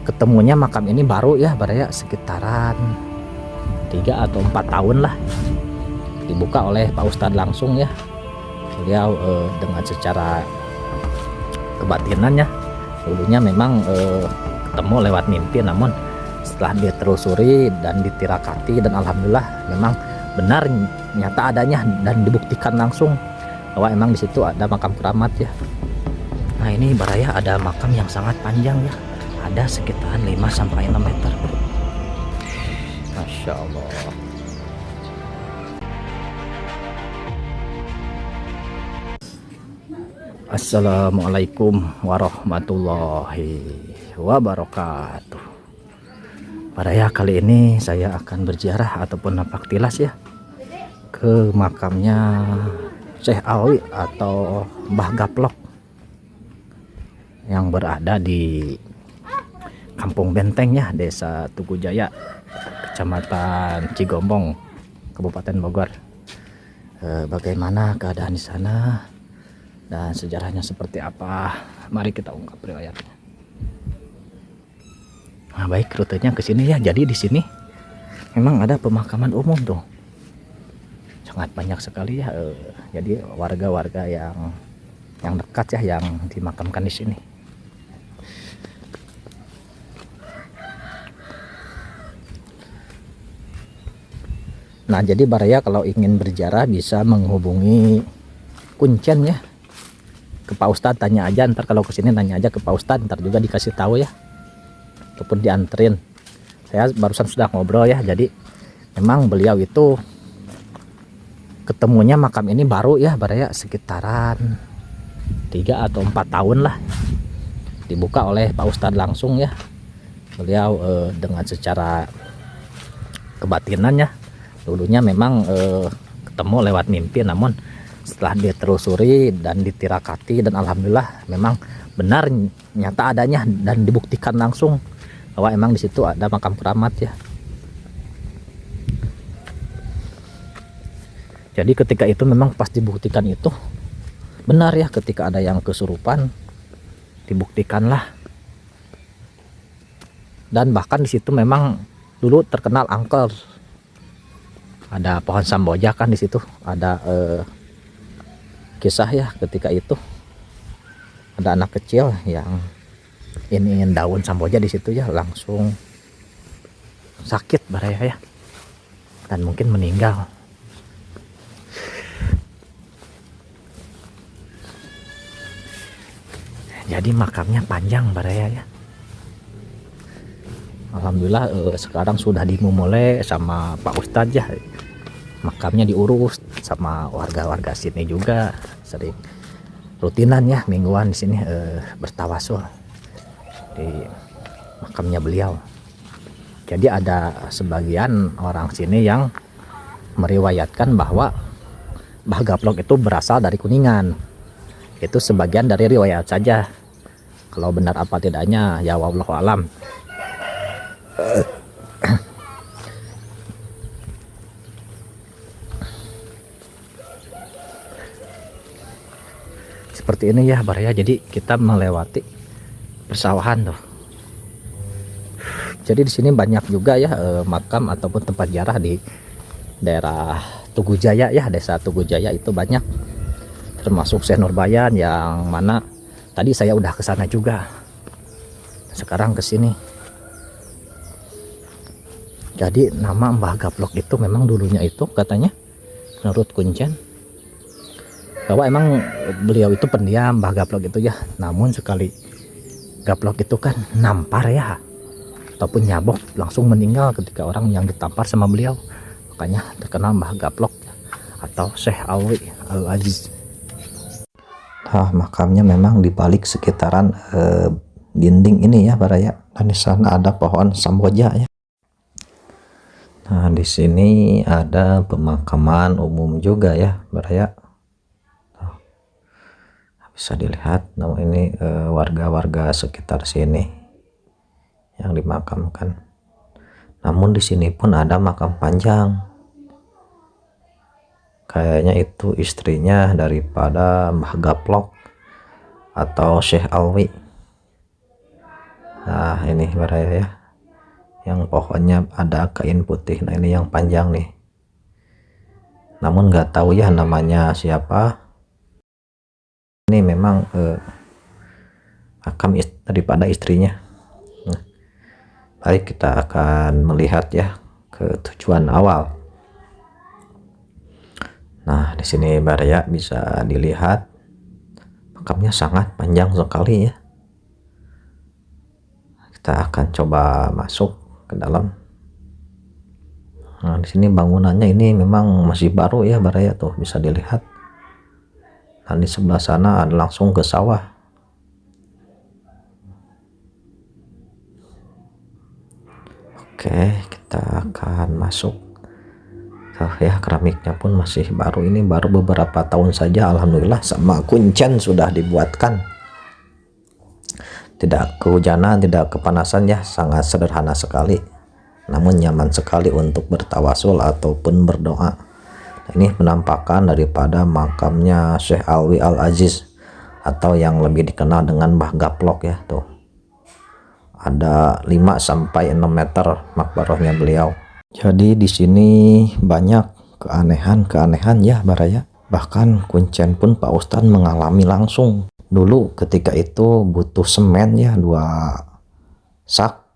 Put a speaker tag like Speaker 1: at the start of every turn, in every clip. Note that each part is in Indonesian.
Speaker 1: ketemunya makam ini baru ya Baraya, sekitaran 3 atau 4 tahun lah, dibuka oleh Pak Ustadz langsung ya. Beliau dengan secara kebatinannya dulunya memang ketemu lewat mimpi, namun setelah ditelusuri dan ditirakati dan alhamdulillah memang benar nyata adanya dan dibuktikan langsung bahwa emang di situ ada makam keramat ya. Nah ini Baraya ada makam yang sangat panjang ya, ada sekitaran 5-6 meter. Masya Allah. Assalamualaikum warahmatullahi wabarakatuh. Baraya kali ini saya akan berziarah ataupun napak tilas ya ke makamnya Syekh Alwi atau Mbah Gaplok yang berada di Kampung Benteng ya, Desa Tugu Jaya, Kecamatan Cigombong, Kabupaten Bogor. Bagaimana keadaan di sana dan sejarahnya seperti apa? Mari kita ungkap riwayatnya. Nah, baik, rutenya ke sini ya. Jadi di sini memang ada pemakaman umum tuh. Sangat banyak sekali ya. Jadi warga-warga yang dekat ya yang dimakamkan di sini. Nah, jadi Baraya kalau ingin berziarah bisa menghubungi Kuncen ya, ke Pak Ustadz, tanya aja, ntar kalau kesini nanya aja ke Pak Ustadz, ntar juga dikasih tahu ya, ataupun dianterin. Saya barusan sudah ngobrol ya, jadi memang beliau itu ketemunya makam ini baru ya Baraya, sekitaran 3 atau 4 tahun lah, dibuka oleh Pak Ustadz langsung ya. Beliau dengan secara kebatinannya dulunya memang ketemu lewat mimpi, namun setelah ditelusuri dan ditirakati dan alhamdulillah memang benar nyata adanya dan dibuktikan langsung bahwa emang di situ ada makam keramat ya. Jadi ketika itu memang pas dibuktikan itu benar ya, ketika ada yang kesurupan dibuktikanlah. Dan bahkan di situ memang dulu terkenal angker. Ada pohon samboja kan di situ, ada kisah ya, ketika itu ada anak kecil yang ingin daun samboja di situ ya, langsung sakit Baraya ya, dan mungkin meninggal. Jadi makamnya panjang Baraya ya. Alhamdulillah sekarang sudah dimulai sama Pak Ustadz ya, makamnya diurus sama warga-warga sini juga, sering rutinan ya mingguan di sini bertawasul di makamnya beliau. Jadi ada sebagian orang sini yang meriwayatkan bahwa Mbah Gaplok itu berasal dari Kuningan. Itu sebagian dari riwayat saja. Kalau benar apa tidaknya ya wallahu alam. Seperti ini ya Baraya, jadi kita melewati persawahan tuh. Jadi di sini banyak juga ya makam ataupun tempat ziarah di daerah Tugu Jaya ya, Desa Tugu Jaya itu banyak, termasuk Syekh Nurbayan yang mana tadi saya udah ke sana juga. Sekarang ke sini. Jadi nama Mbah Gaplok itu memang dulunya itu katanya menurut Kuncen bahwa emang beliau itu pendiam, Mbah Gaplok itu ya. Namun sekali Gaplok itu kan nampar ya, ataupun nyabok, langsung meninggal ketika orang yang ditampar sama beliau. Makanya terkenal Mbah Gaplok atau Syekh Alwi Al-Aziz. Nah, makamnya memang di balik sekitaran dinding ini ya Baraya. Dan di sana ada pohon samboja ya. Nah, di sini ada pemakaman umum juga ya Baraya. Bisa dilihat, nah ini warga-warga sekitar sini yang dimakamkan. Namun di sini pun ada makam panjang. Kayaknya itu istrinya daripada Mbah Gaplok atau Syekh Alwi. Nah ini baraya ya, yang pohonnya ada kain putih. Nah ini yang panjang nih, namun nggak tahu ya namanya siapa. Ini memang makam daripada istrinya. Nah, baik, kita akan melihat ya ke tujuan awal. Nah di sini baraya bisa dilihat makamnya sangat panjang sekali ya. Kita akan coba masuk ke dalam. Nah di sini bangunannya ini memang masih baru ya baraya, tuh bisa dilihat. Dan di sebelah sana ada langsung ke sawah. Oke, kita akan masuk. Tuh ya, keramiknya pun masih baru, ini baru beberapa tahun saja alhamdulillah, sama kuncen sudah dibuatkan. Tidak kehujanan, tidak kepanasan ya, sangat sederhana sekali. Namun nyaman sekali untuk bertawasul ataupun berdoa. Nah, ini penampakan daripada makamnya Syekh Alwi Al-Aziz, atau yang lebih dikenal dengan Mbah Gaplok ya. Tuh ada 5 sampai 6 meter makbarohnya beliau. Jadi di sini banyak keanehan ya baraya. Bahkan kuncen pun Pak Ustadz mengalami langsung. Dulu ketika itu butuh semen ya 2 sak,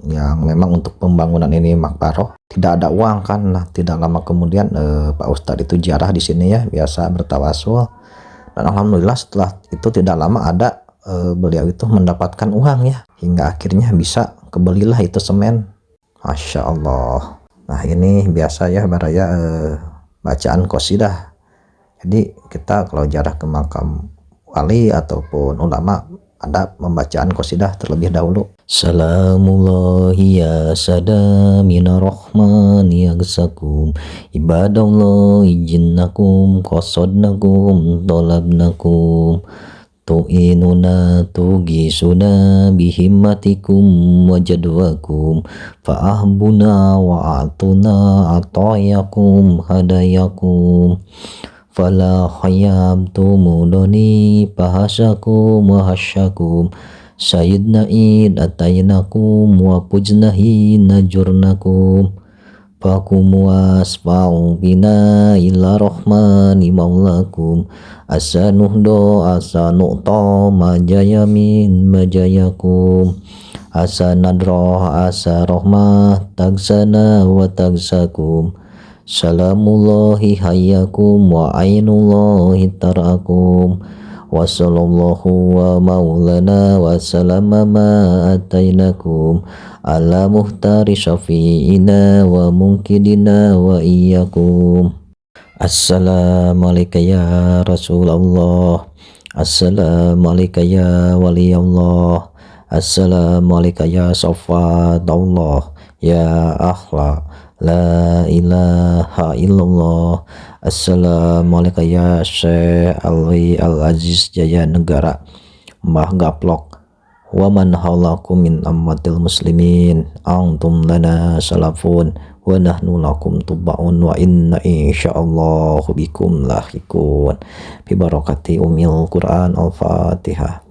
Speaker 1: yang memang untuk pembangunan ini makbaroh. Tidak ada uang kan. Nah tidak lama kemudian Pak Ustadz itu ziarah di sini ya, biasa bertawasul. Dan alhamdulillah setelah itu tidak lama ada beliau itu mendapatkan uang ya, hingga akhirnya bisa kebelilah itu semen. Masya Allah. Nah ini biasa ya baraya bacaan qasidah. Jadi kita kalau ziarah ke makam wali ataupun ulama, ada pembacaan qasidah terlebih dahulu. Salamullahi ya sada minar rahmani yagsakum ibadallahi jinnakum qasadnakum tolabnakum tu'inuna tugisuna bihimmatikum wajadwakum fa'ahbuna wa'atuna atayakum hadayakum fala khayabtumudoni pahasakum wahasyakum sayyidna id ataynakum wa pujnahi najurnakum fakum wasfa'u bina ila rahmani maulakum asanuhdo asanu'to majayamin majayakum asanadroh asarohmah tagsana wa tagsakum salamullahi hayyakum wa ainullahi tarakum wa sallallahu wa maulana wa salama ma atainakum ala muhtari syafi'ina wa mungkidina wa iyyakum. Assalamualaikum ya Rasulullah, assalamualaikum ya waliyallah, assalamualaikum ya safatullah, ya akhlaq la ilaha illallah, assalamualaikum ya Syekh Alwi Al-Aziz Jaya Negara Mbah Gaplok, wa man halakum min ammatil muslimin antum lana salafun wa nahnu lakum tubba'un wa inna insyaallah bikum lahikun bi barakati umil Quran al-Fatihah.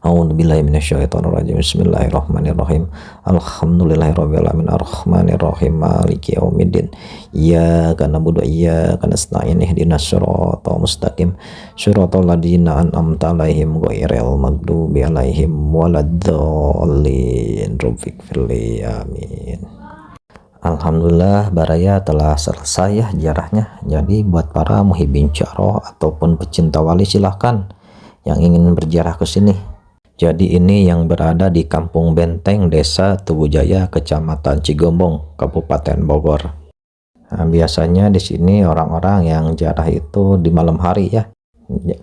Speaker 1: A'udzubillahi minasyaitonir rajim. Bismillahirrahmanirrahim. Alhamdulillahirabbil alamin arrahmanirrahim maliki yaumiddin. Iyyaka na'budu wa iyyaka nasta'in ihdinas siratal mustaqim siratal ladzina an'amta 'alaihim ghairil maghdubi 'alaihim waladdallin. Rabbighfirli amin. Alhamdulillah baraya telah selesai ya ziarahnya. Jadi buat para muhibbin syarah ataupun pecinta wali silahkan yang ingin berziarah ke sini. Jadi ini yang berada di Kampung Benteng, Desa Tugu Jaya, Kecamatan Cigombong, Kabupaten Bogor. Nah, biasanya di sini orang-orang yang ziarah itu di malam hari ya.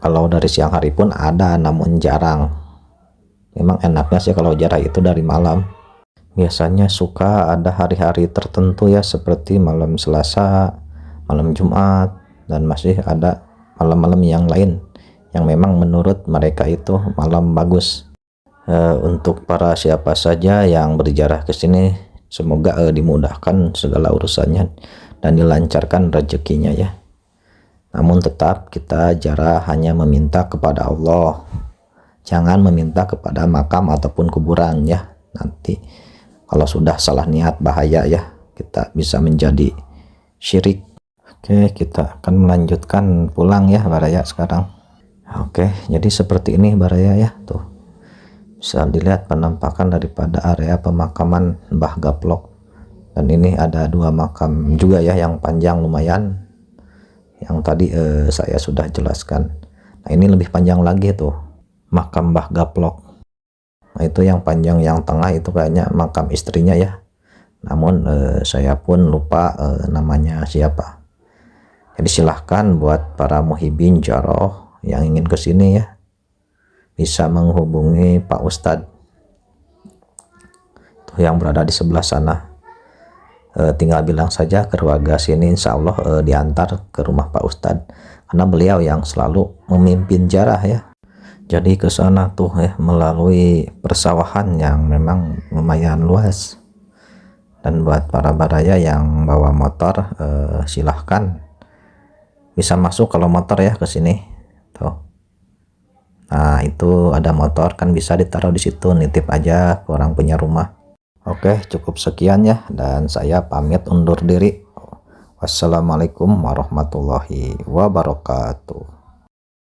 Speaker 1: Kalau dari siang hari pun ada, namun jarang. Memang enaknya sih kalau ziarah itu dari malam. Biasanya suka ada hari-hari tertentu ya, seperti malam Selasa, malam Jumat, dan masih ada malam-malam yang lain yang memang menurut mereka itu malam bagus. Untuk para siapa saja yang berziarah ke sini, semoga dimudahkan segala urusannya dan dilancarkan rezekinya ya. Namun tetap kita ziarah hanya meminta kepada Allah, Jangan meminta kepada makam ataupun kuburan ya. Nanti kalau sudah salah niat bahaya ya, kita bisa menjadi syirik. Oke, kita akan melanjutkan pulang ya Baraya sekarang. Oke, jadi seperti ini Baraya ya, tuh bisa dilihat penampakan daripada area pemakaman Mbah Gaplok. Dan ini ada 2 makam juga ya, yang panjang lumayan, yang tadi saya sudah jelaskan. Nah ini lebih panjang lagi tuh makam Mbah Gaplok. Nah itu yang panjang, yang tengah itu kayaknya makam istrinya ya, namun saya pun lupa namanya siapa. Jadi silahkan buat para muhibin jaroh yang ingin kesini ya, bisa menghubungi Pak Ustadz tuh yang berada di sebelah sana. Tinggal bilang saja ke keluarga sini, insya Allah diantar ke rumah Pak Ustadz, karena beliau yang selalu memimpin ziarah ya. Jadi ke sana tuh ya melalui persawahan yang memang lumayan luas. Dan buat para Baraya yang bawa motor, silahkan bisa masuk kalau motor ya ke sini tuh. Nah itu ada motor kan, bisa ditaruh di situ, nitip aja ke orang punya rumah. Oke, cukup sekian ya, dan saya pamit undur diri. Wassalamualaikum warahmatullahi wabarakatuh.